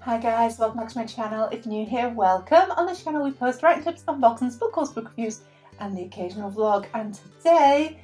Hi guys, welcome back to my channel. If you're new here, welcome. On this channel we post writing tips, unboxings, book hauls, book reviews and the occasional vlog. And today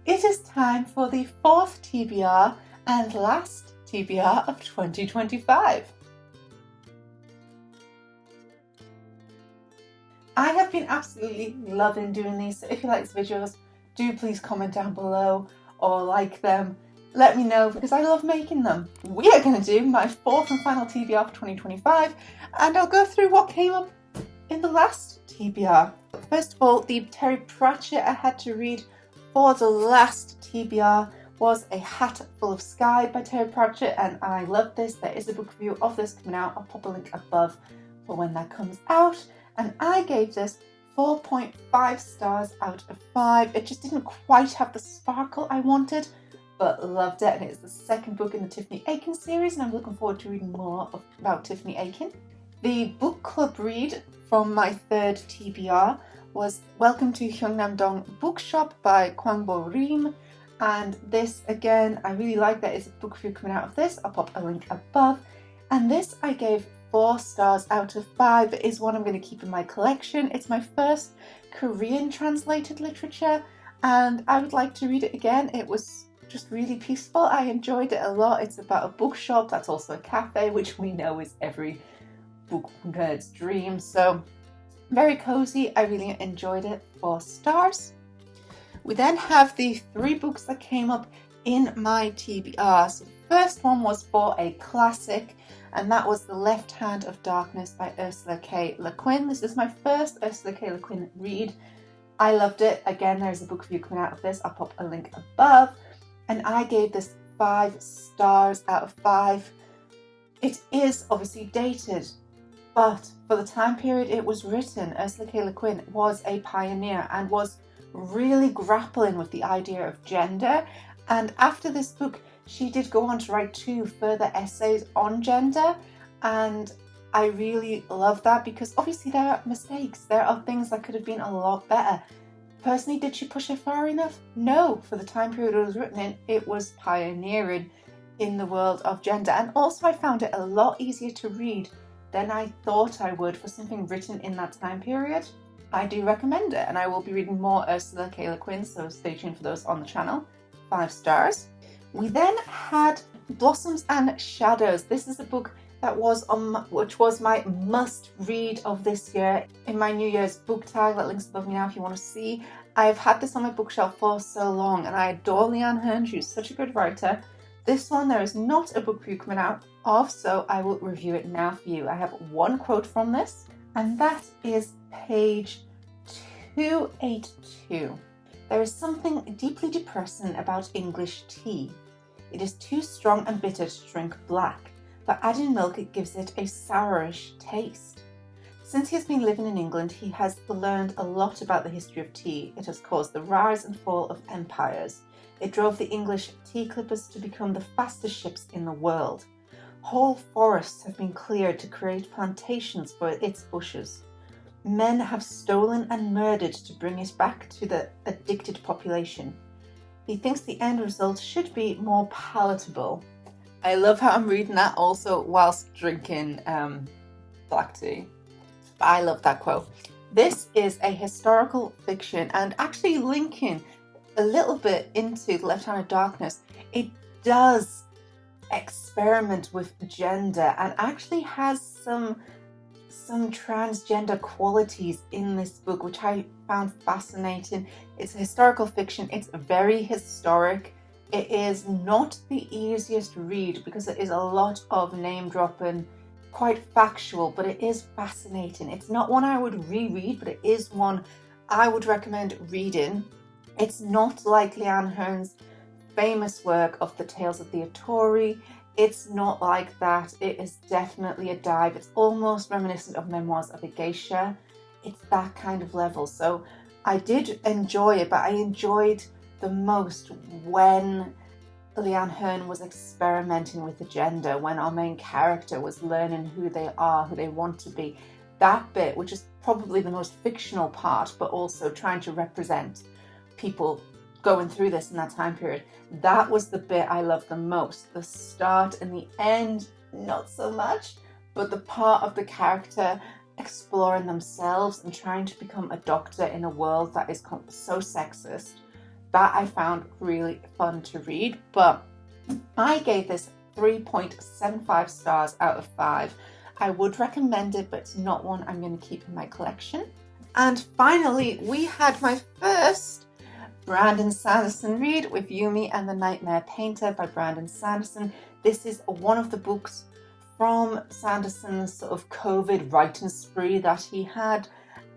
it is time for the fourth TBR and last TBR of 2025. I have been absolutely loving doing these, so if you like these videos, do please comment down below or like them. Let me know because I love making them. We are going to do my fourth and final TBR for 2025 and I'll go through what came up in the last TBR. First of all, the Terry Pratchett I had to read for the last TBR was A Hat Full of Sky by Terry Pratchett, and I love this. There is a book review of this coming out. I'll pop a link above for when that comes out. And I gave this 4.5 stars out of 5. It just didn't quite have the sparkle I wanted, but loved it, and it's the second book in the Tiffany Aiken series, and I'm looking forward to reading more about Tiffany Aiken. The book club read from my third TBR was Welcome to Hyeongnam-dong Bookshop by Kwangbo Rim, and this again, I really like that. It's a book review coming out of this. I'll pop a link above, and this I gave 4 stars out of 5. It is one I'm going to keep in my collection. It's my first Korean translated literature, and I would like to read it again. It was just really peaceful. I enjoyed it a lot. It's about a bookshop that's also a cafe, which we know is every book nerd's dream. So very cozy. I really enjoyed it. 4 stars. We then have the 3 books that came up in my TBR. So the first one was for a classic, and that was The Left Hand of Darkness by Ursula K. Le Guin. This is my first Ursula K. Le Guin read. I loved it. Again, there's a book review coming out of this. I'll pop a link above. And I gave this 5 stars out of 5. It is obviously dated, but for the time period it was written, Ursula K. Le Guin was a pioneer and was really grappling with the idea of gender. And after this book, she did go on to write 2 further essays on gender. And I really love that because obviously there are mistakes. There are things that could have been a lot better. Personally, did she push it far enough? No. For the time period it was written in, it was pioneering in the world of gender. And also I found it a lot easier to read than I thought I would for something written in that time period. I do recommend it, and I will be reading more Ursula K. Le Guin, so stay tuned for those on the channel. 5 stars. We then had Blossoms and Shadows. This is a book that was which was my must read of this year in my New Year's book tag. That link's above me now if you want to see. I've had this on my bookshelf for so long, and I adore Leanne Hearn. She's such a good writer. This one there is not a book review coming out of, so I will review it now for you. I have one quote from this, and that is page 282. There is something deeply depressing about English tea. It is too strong and bitter to drink black. But adding milk, it gives it a sourish taste. Since he has been living in England, he has learned a lot about the history of tea. It has caused the rise and fall of empires. It drove the English tea clippers to become the fastest ships in the world. Whole forests have been cleared to create plantations for its bushes. Men have stolen and murdered to bring it back to the addicted population. He thinks the end result should be more palatable. I love how I'm reading that also whilst drinking black tea. I love that quote. This is a historical fiction, and actually linking a little bit into The Left Hand of Darkness, it does experiment with gender and actually has some transgender qualities in this book, which I found fascinating. It's a historical fiction. It's very historic. It is not the easiest read because there is a lot of name dropping, quite factual, but it is fascinating. It's not one I would reread, but it is one I would recommend reading. It's not like Leanne Hearn's famous work of The Tales of the Atori. It's not like that. It is definitely a dive. It's almost reminiscent of Memoirs of a Geisha. It's that kind of level. So I did enjoy it, but I enjoyed the most when Leanne Hearn was experimenting with the gender, when our main character was learning who they are, who they want to be. That bit, which is probably the most fictional part, but also trying to represent people going through this in that time period, that was the bit I loved the most. The start and the end, not so much, but the part of the character exploring themselves and trying to become a doctor in a world that is so sexist, that I found really fun to read. But I gave this 3.75 stars out of 5. I would recommend it, but it's not one I'm going to keep in my collection. And finally, we had my first Brandon Sanderson read with Yumi and the Nightmare Painter by Brandon Sanderson. This is one of the books from Sanderson's sort of COVID writing spree that he had,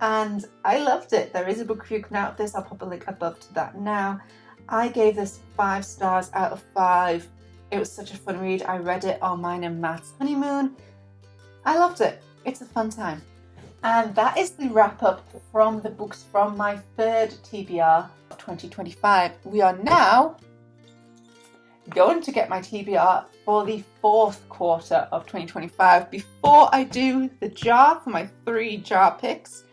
and I loved it. There is a book review coming out of this. I'll pop a link above to that now. I gave this 5 stars out of 5. It was such a fun read. I read it on mine and Matt's honeymoon. I loved it. It's a fun time. And that is the wrap up from the books from my third TBR of 2025. We are now going to get my TBR for the fourth quarter of 2025. Before I do the jar for my 3 jar picks,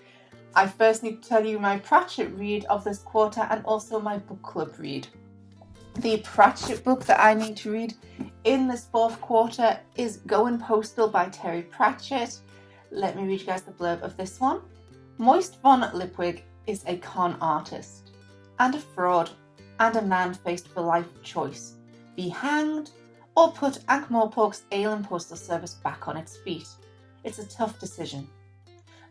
I first need to tell you my Pratchett read of this quarter and also my book club read. The Pratchett book that I need to read in this fourth quarter is Going Postal by Terry Pratchett. Let me read you guys the blurb of this one. Moist von Lipwig is a con artist and a fraud and a man faced with a life choice. Be hanged or put Ankh-Morpork's Aeolin Postal Service back on its feet. It's a tough decision.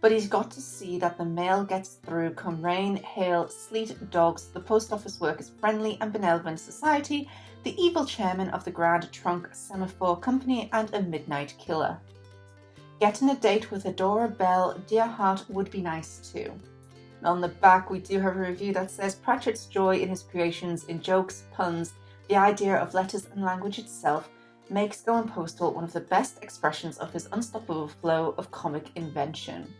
But he's got to see that the mail gets through come rain, hail, sleet, dogs, the post office workers' friendly and benevolent society, the evil chairman of the Grand Trunk Semaphore Company, and a midnight killer. Getting a date with Adora Bell, dear heart, would be nice too. And on the back we do have a review that says Pratchett's joy in his creations, in jokes, puns, the idea of letters and language itself, makes Going Postal one of the best expressions of his unstoppable flow of comic invention.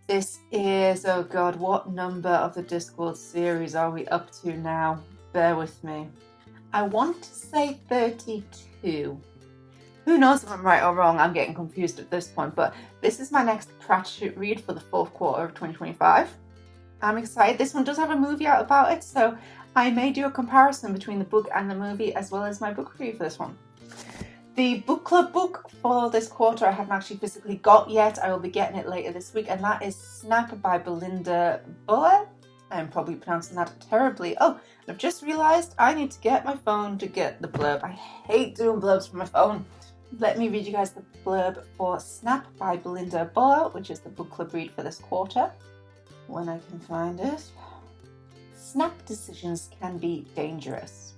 This is, oh god, what number of the Discworld series are we up to now? Bear with me. I want to say 32. Who knows if I'm right or wrong? I'm getting confused at this point, but this is my next Pratchett read for the fourth quarter of 2025. I'm excited. This one does have a movie out about it, so I may do a comparison between the book and the movie, as well as my book review for this one. The book club book for this quarter I haven't actually physically got yet. I will be getting it later this week, and that is Snap by Belinda Boer. I'm probably pronouncing that terribly. Oh, and I've just realised I need to get my phone to get the blurb. I hate doing blurbs from my phone. Let me read you guys the blurb for Snap by Belinda Boer, which is the book club read for this quarter, when I can find it. Snap decisions can be dangerous.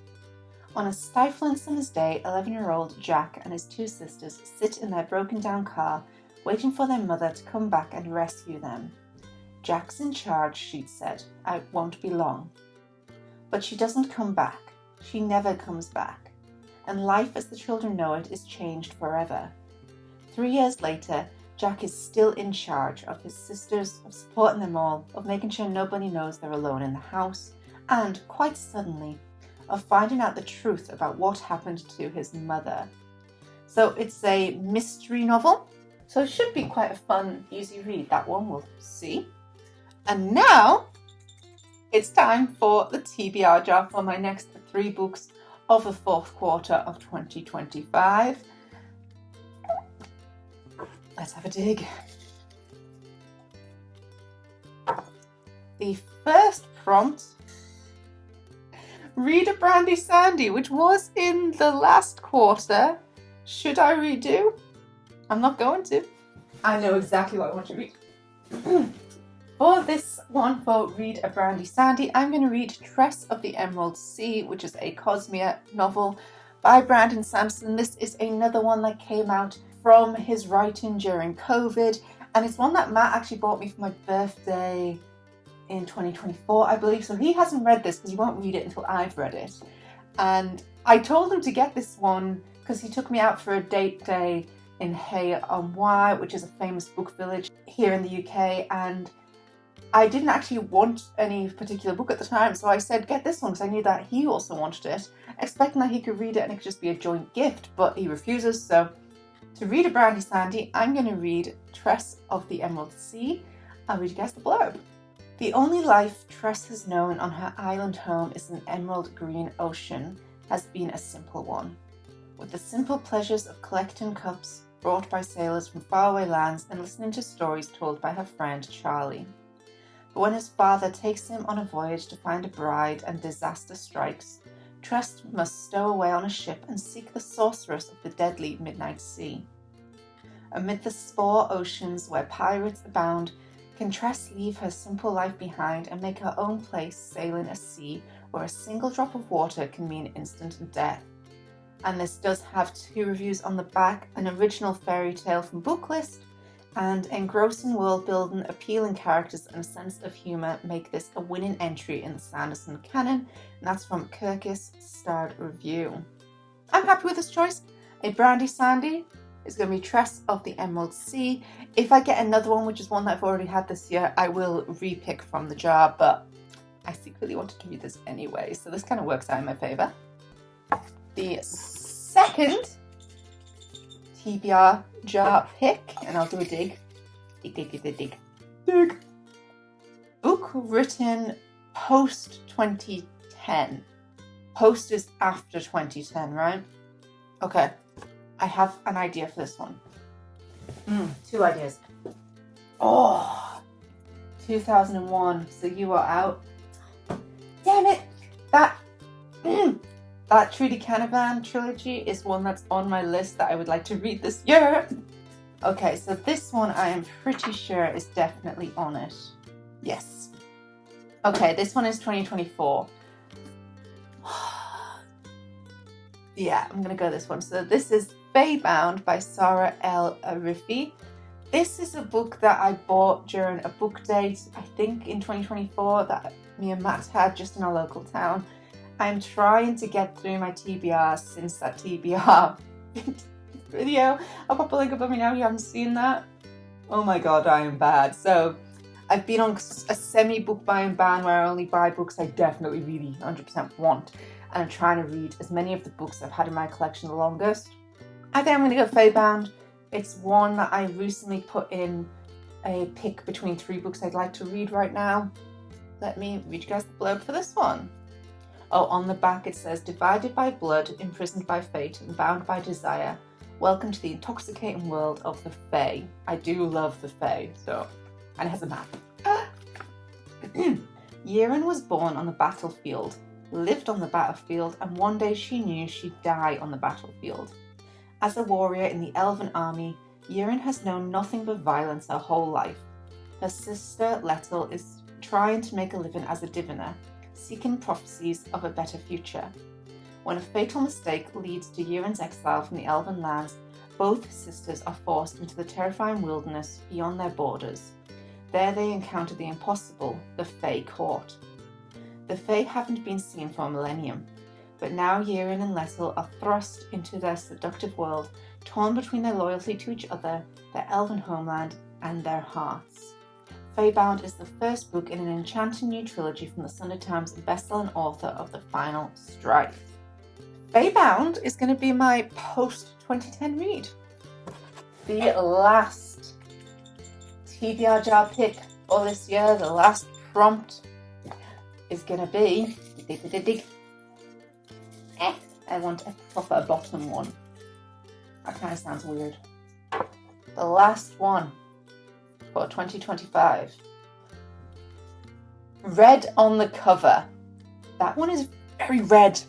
On a stifling summer's day, 11-year-old Jack and his 2 sisters sit in their broken-down car, waiting for their mother to come back and rescue them. Jack's in charge, she said. I won't be long. But she doesn't come back. She never comes back. And life as the children know it is changed forever. 3 years later, Jack is still in charge of his sisters, of supporting them all, of making sure nobody knows they're alone in the house, and, quite suddenly, of finding out the truth about what happened to his mother. So it's a mystery novel, so it should be quite a fun, easy read. That one, we'll see. And now, it's time for the TBR jar for my next 3 books of the fourth quarter of 2025. Let's have a dig. The first prompt, read a Brandy Sandy, which was in the last quarter. Should I redo? I'm not going to. I know exactly what I want to read. For this one, for Read a Brandy Sandy, I'm going to read Tress of the Emerald Sea, which is a Cosmere novel by Brandon Sanderson. This is another one that came out from his writing during COVID, and it's one that Matt actually bought me for my birthday in 2024, I believe. So he hasn't read this because he won't read it until I've read it. And I told him to get this one because he took me out for a date day in Hay-on-Wye, which is a famous book village here in the UK, and I didn't actually want any particular book at the time, so I said get this one because I knew that he also wanted it, expecting that he could read it and it could just be a joint gift, but he refuses. So to read a Brandy Sandy, I'm going to read Tress of the Emerald Sea. I'll read you guys the blurb. The only life Tress has known on her island home is an emerald green ocean, has been a simple one. With the simple pleasures of collecting cups, brought by sailors from faraway lands and listening to stories told by her friend Charlie. But when his father takes him on a voyage to find a bride and disaster strikes, Tress must stow away on a ship and seek the sorceress of the deadly Midnight Sea. Amid the spore oceans where pirates abound, can Tress leave her simple life behind and make her own place sailing a sea where a single drop of water can mean instant death? And this does have 2 reviews on the back, an original fairy tale from Booklist, and engrossing world building, appealing characters and a sense of humour make this a winning entry in the Sanderson canon, and that's from Kirkus Starred Review. I'm happy with this choice. A Brandy Sandy is going to be Tress of the Emerald Sea. If I get another one, which is one that I've already had this year, I will re-pick from the jar, but I secretly want to give you this anyway, so this kind of works out in my favour. The second TBR jar pick, and I'll do a dig. Dig. Book written post 2010. Post is after 2010, right? Okay, I have an idea for this one. 2 ideas. 2001, so you are out. Damn it! That Trudy Canavan trilogy is one that's on my list that I would like to read this year. Okay, so this one I am pretty sure is definitely on it. Yes. Okay, this one is 2024. Yeah, I'm gonna go this one. So this is Feybound by Sarah L. Arifi. This is a book that I bought during a book date, I think in 2024, that me and Matt had just in our local town. I'm trying to get through my TBR since that TBR video. I'll pop a link above me now if you haven't seen that. Oh my god, I am bad. So I've been on a semi-book buying ban where I only buy books I definitely really 100% want. And I'm trying to read as many of the books I've had in my collection the longest. I think I'm going to go Feybound. It's one that I recently put in a pick between 3 books I'd like to read right now. Let me read you guys the blurb for this one. Oh, on the back it says, divided by blood, imprisoned by fate, and bound by desire, welcome to the intoxicating world of the Fae. I do love the Fae, so... And it has a map. J.R.R. was born on the battlefield, lived on the battlefield, and one day she knew she'd die on the battlefield. As a warrior in the Elven army, J.R.R. has known nothing but violence her whole life. Her sister, Lettel, is trying to make a living as a diviner, seeking prophecies of a better future. When a fatal mistake leads to J.R.R.'s exile from the Elven lands, both sisters are forced into the terrifying wilderness beyond their borders. There they encounter the impossible, the Fae court. The Fae haven't been seen for a millennium, but now J.R.R. and Lettel are thrust into their seductive world, torn between their loyalty to each other, their elven homeland, and their hearts. Feybound is the first book in an enchanting new trilogy from the Sunday Times best-selling author of The Final Strife. Feybound is going to be my post-2010 read. The last TBR jar pick for this year, the last prompt, is going to be... I want a proper bottom one. That kind of sounds weird. The last one for 2025. Red on the cover. That one is very red.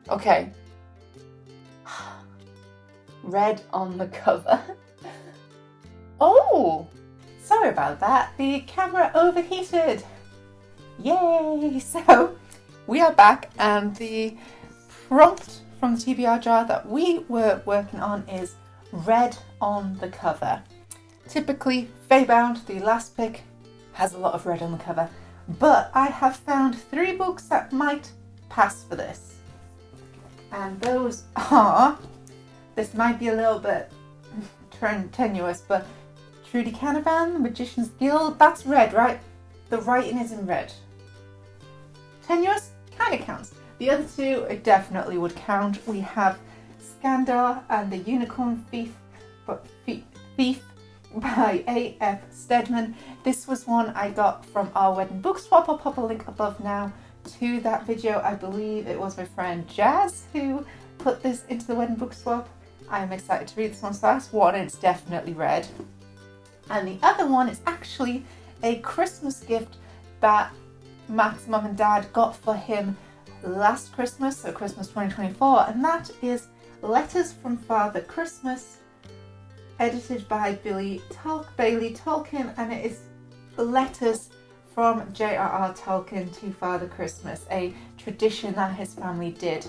Okay. Red on the cover. Oh! Sorry about that. The camera overheated. Yay! So, we are back and the prompt from the TBR jar that we were working on is red on the cover. Typically, Feybound, the last pick, has a lot of red on the cover, but I have found 3 books that might pass for this. And those are, this might be a little bit tenuous, but Trudy Canavan, The Magician's Guild, that's red, right? The writing is in red. Tenuous? Kind of counts. The other 2, it definitely would count. We have Skandar and the Unicorn Thief by A.F. Stedman. This was one I got from our wedding book swap. I'll pop a link above now to that video. I believe it was my friend Jazz who put this into the wedding book swap. I'm excited to read this one. So that's one, it's definitely read. And the other one is actually a Christmas gift that Matt's mum and dad got for him last Christmas, so Christmas 2024, and that is Letters from Father Christmas, edited by Bailey Tolkien, and it is letters from J.R.R.Tolkien to Father Christmas, a tradition that his family did.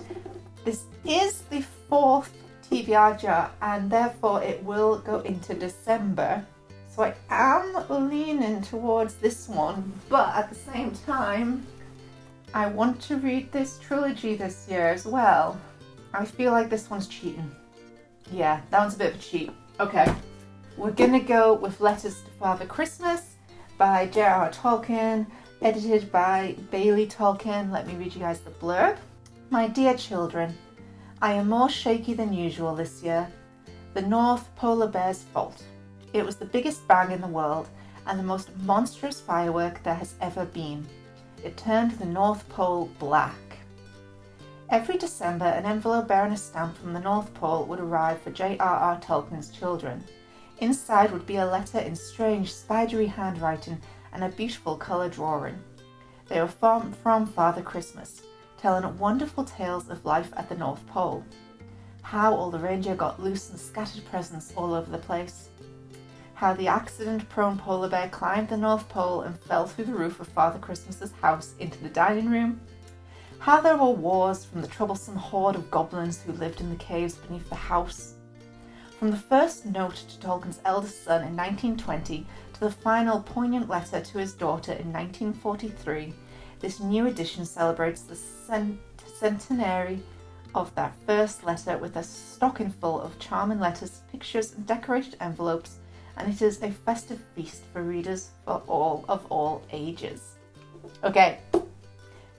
This is the 4th TBR jar, and therefore it will go into December. So I am leaning towards this one, but at the same time, I want to read this trilogy this year as well. I feel like this one's cheating. Yeah, that one's a bit of a cheat. Okay, we're gonna go with Letters to Father Christmas by J.R.R. Tolkien, edited by Bailey Tolkien. Let me read you guys the blurb. My dear children, I am more shaky than usual this year. The North Polar Bear's fault. It was the biggest bang in the world and the most monstrous firework there has ever been. It turned the North Pole black. Every December, an envelope bearing a stamp from the North Pole would arrive for J.R.R. Tolkien's children. Inside would be a letter in strange, spidery handwriting and a beautiful colour drawing. They were from Father Christmas, telling wonderful tales of life at the North Pole. How all the reindeer got loose and scattered presents all over the place. How the accident-prone polar bear climbed the North Pole and fell through the roof of Father Christmas's house into the dining room. How there were wars from the troublesome horde of goblins who lived in the caves beneath the house. From the first note to Tolkien's eldest son in 1920 to the final poignant letter to his daughter in 1943, this new edition celebrates the centenary of that first letter with a stocking full of charming letters, pictures and decorated envelopes, and it is a festive feast for readers for all ages. Okay,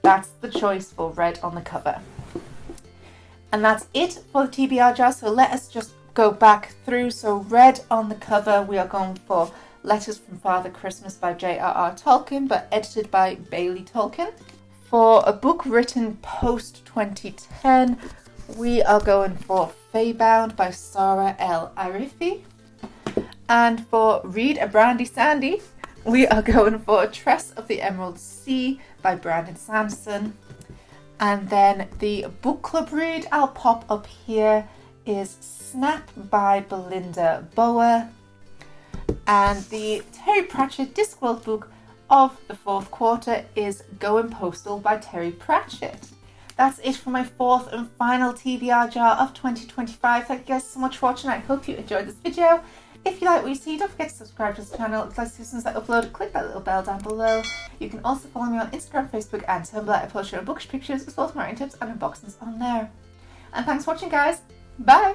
that's the choice for red on the cover. And that's it for the TBR jar, so let us just go back through. So red on the cover, we are going for Letters from Father Christmas by J.R.R. Tolkien, but edited by Bailey Tolkien. For a book written post-2010, we are going for Feybound by Sarah L. Arifi. And for Read a Brandy Sandy, we are going for Tress of the Emerald Sea by Brandon Sanderson. And then the book club read I'll pop up here is Snap by Belinda Bower. And the Terry Pratchett Discworld book of the 4th quarter is Going Postal by Terry Pratchett. That's it for my 4th and final TBR jar of 2025. Thank you guys so much for watching. I hope you enjoyed this video. If you like what you see, don't forget to subscribe to this channel. It's like as soon as I upload, click that little bell down below. You can also follow me on Instagram, Facebook and Tumblr. I post your bookish pictures as well as my writing tips and unboxings on there. And thanks for watching, guys. Bye!